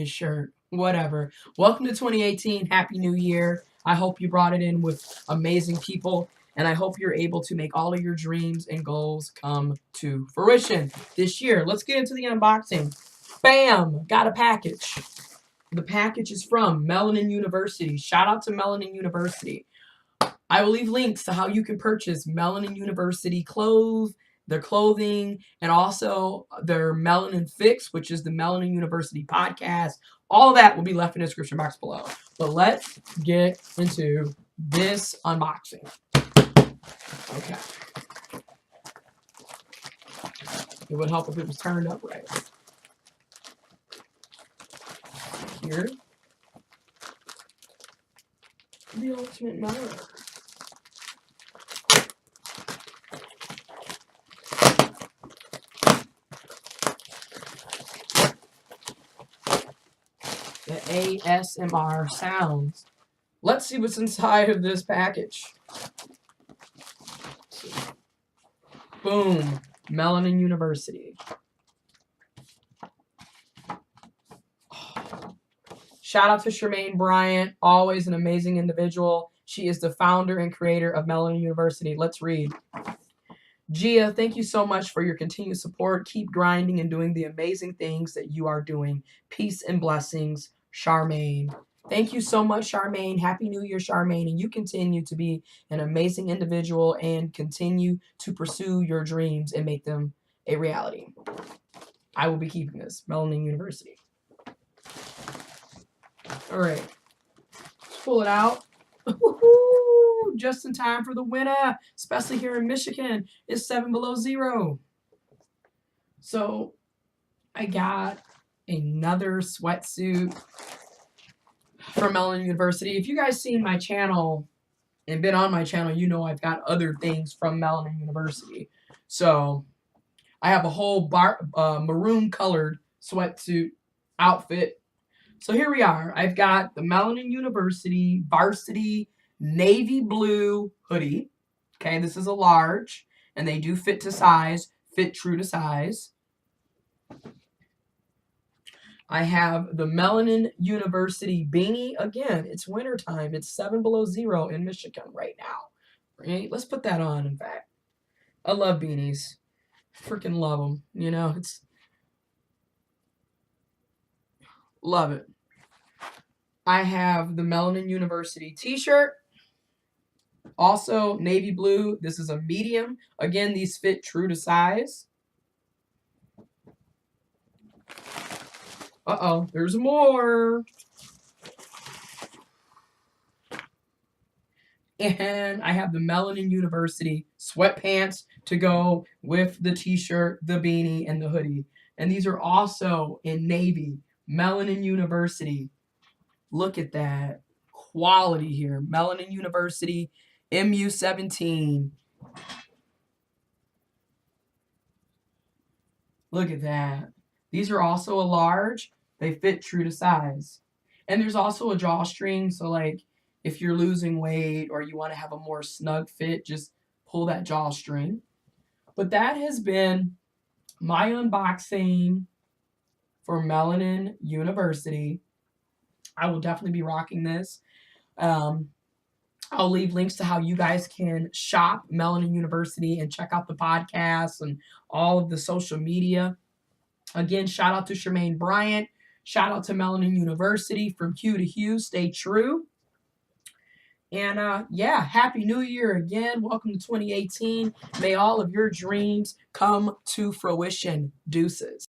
his shirt. Whatever. Welcome to 2018. Happy New Year. I hope you brought it in with amazing people, and I hope you're able to make all of your dreams and goals come to fruition this year. Let's get into the unboxing. Bam! Got a package. The package is from Melanin University. Shout out to Melanin University. I will leave links to how you can purchase Melanin University their clothing, and also their Melanin Fix, which is the Melanin University podcast. All of that will be left in the description box below. But let's get into this unboxing. Okay. It would help if it was turned up right. Here. The ultimate mirror. The ASMR sounds. Let's see what's inside of this package. Boom. Melanin University. Shout out to Charmaine Bryant, always an amazing individual. She is the founder and creator of Melanin University. Let's read. Gia, thank you so much for your continued support. Keep grinding and doing the amazing things that you are doing. Peace and blessings, Charmaine. Thank you so much, Charmaine. Happy New Year, Charmaine. And you continue to be an amazing individual and continue to pursue your dreams and make them a reality. I will be keeping this. Melanin University. All right. Let's pull it out. Just in time for the winter, especially here in Michigan. It's 7 below zero. So I got another sweatsuit from Melanin University. If you guys seen my channel and been on my channel, you know I've got other things from Melanin University. So I have a whole maroon colored sweatsuit outfit. So here we are. I've got the Melanin University Varsity Navy Blue hoodie. Okay, this is a large, and they do fit to size, fit true to size. I have the Melanin University beanie. Again, it's wintertime. It's 7 below zero in Michigan right now. Right? Let's put that on, in fact. I love beanies. Freaking love them. You know, it's... Love it. I have the Melanin University t-shirt. Also, navy blue. This is a medium. Again, these fit true to size. Uh-oh, there's more. And I have the Melanin University sweatpants to go with the t-shirt, the beanie, and the hoodie. And these are also in navy. Melanin University. Look at that quality here. Melanin University MU17. Look at that. These are also a large. They fit true to size. And there's also a drawstring. So like if you're losing weight or you want to have a more snug fit, just pull that drawstring. But that has been my unboxing for Melanin University. I will definitely be rocking this. I'll leave links to how you guys can shop Melanin University and check out the podcast and all of the social media. Again, shout out to Charmaine Bryant. Shout out to Melanin University. From Hue to Hue, stay true. And yeah, Happy New Year again. Welcome to 2018. May all of your dreams come to fruition. Deuces.